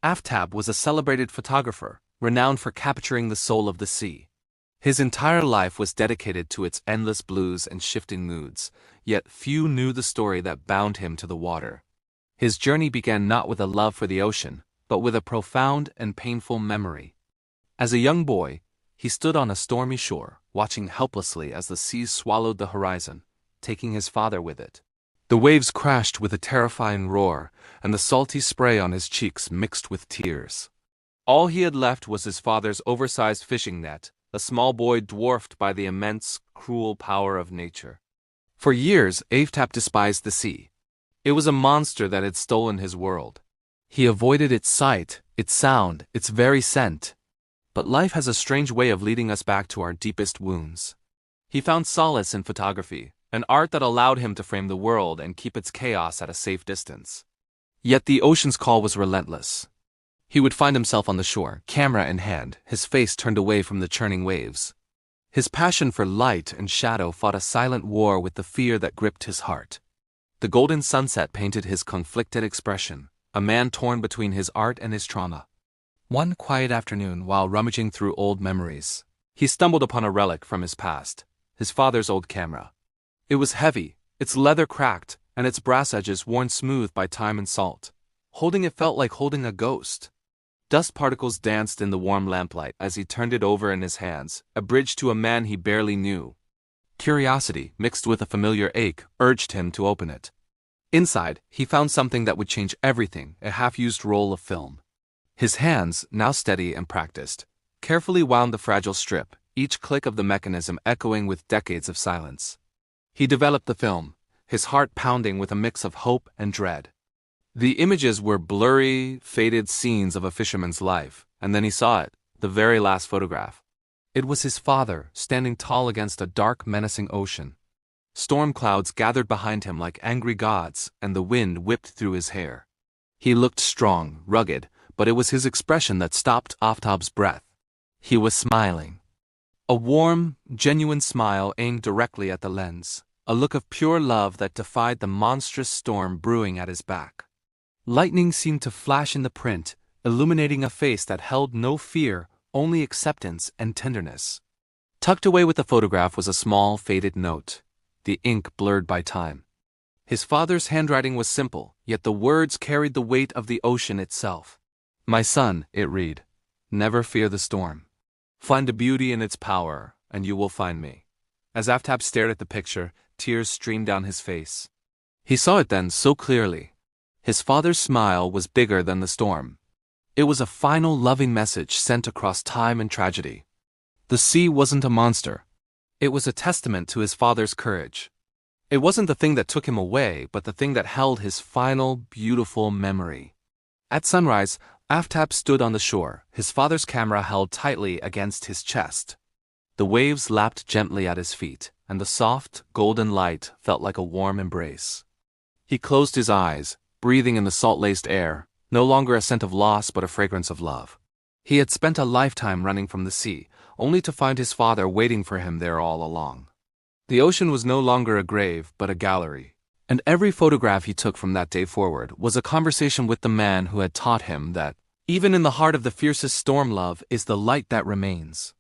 Aftab was a celebrated photographer, renowned for capturing the soul of the sea. His entire life was dedicated to its endless blues and shifting moods, yet few knew the story that bound him to the water. His journey began not with a love for the ocean, but with a profound and painful memory. As a young boy, he stood on a stormy shore, watching helplessly as the sea swallowed the horizon, taking his father with it. The waves crashed with a terrifying roar, and the salty spray on his cheeks mixed with tears. All he had left was his father's oversized fishing net, a small boy dwarfed by the immense, cruel power of nature. For years, Aftab despised the sea. It was a monster that had stolen his world. He avoided its sight, its sound, its very scent. But life has a strange way of leading us back to our deepest wounds. He found solace in photography, an art that allowed him to frame the world and keep its chaos at a safe distance. Yet the ocean's call was relentless. He would find himself on the shore, camera in hand, his face turned away from the churning waves. His passion for light and shadow fought a silent war with the fear that gripped his heart. The golden sunset painted his conflicted expression, a man torn between his art and his trauma. One quiet afternoon, while rummaging through old memories, he stumbled upon a relic from his past, his father's old camera. It was heavy, its leather cracked, and its brass edges worn smooth by time and salt. Holding it felt like holding a ghost. Dust particles danced in the warm lamplight as he turned it over in his hands, a bridge to a man he barely knew. Curiosity, mixed with a familiar ache, urged him to open it. Inside, he found something that would change everything, a half-used roll of film. His hands, now steady and practiced, carefully wound the fragile strip, each click of the mechanism echoing with decades of silence. He developed the film, his heart pounding with a mix of hope and dread. The images were blurry, faded scenes of a fisherman's life, and then he saw it, the very last photograph. It was his father, standing tall against a dark, menacing ocean. Storm clouds gathered behind him like angry gods, and the wind whipped through his hair. He looked strong, rugged, but it was his expression that stopped Aftab's breath. He was smiling. A warm, genuine smile aimed directly at the lens, a look of pure love that defied the monstrous storm brewing at his back. Lightning seemed to flash in the print, illuminating a face that held no fear, only acceptance and tenderness. Tucked away with the photograph was a small, faded note, the ink blurred by time. His father's handwriting was simple, yet the words carried the weight of the ocean itself. "My son," it read, "never fear the storm. Find a beauty in its power, and you will find me." As Aftab stared at the picture, tears streamed down his face. He saw it then so clearly. His father's smile was bigger than the storm. It was a final loving message sent across time and tragedy. The sea wasn't a monster. It was a testament to his father's courage. It wasn't the thing that took him away, but the thing that held his final, beautiful memory. At sunrise, Aftab stood on the shore, his father's camera held tightly against his chest. The waves lapped gently at his feet, and the soft, golden light felt like a warm embrace. He closed his eyes, breathing in the salt-laced air, no longer a scent of loss but a fragrance of love. He had spent a lifetime running from the sea, only to find his father waiting for him there all along. The ocean was no longer a grave but a gallery, and every photograph he took from that day forward was a conversation with the man who had taught him that, even in the heart of the fiercest storm, love is the light that remains.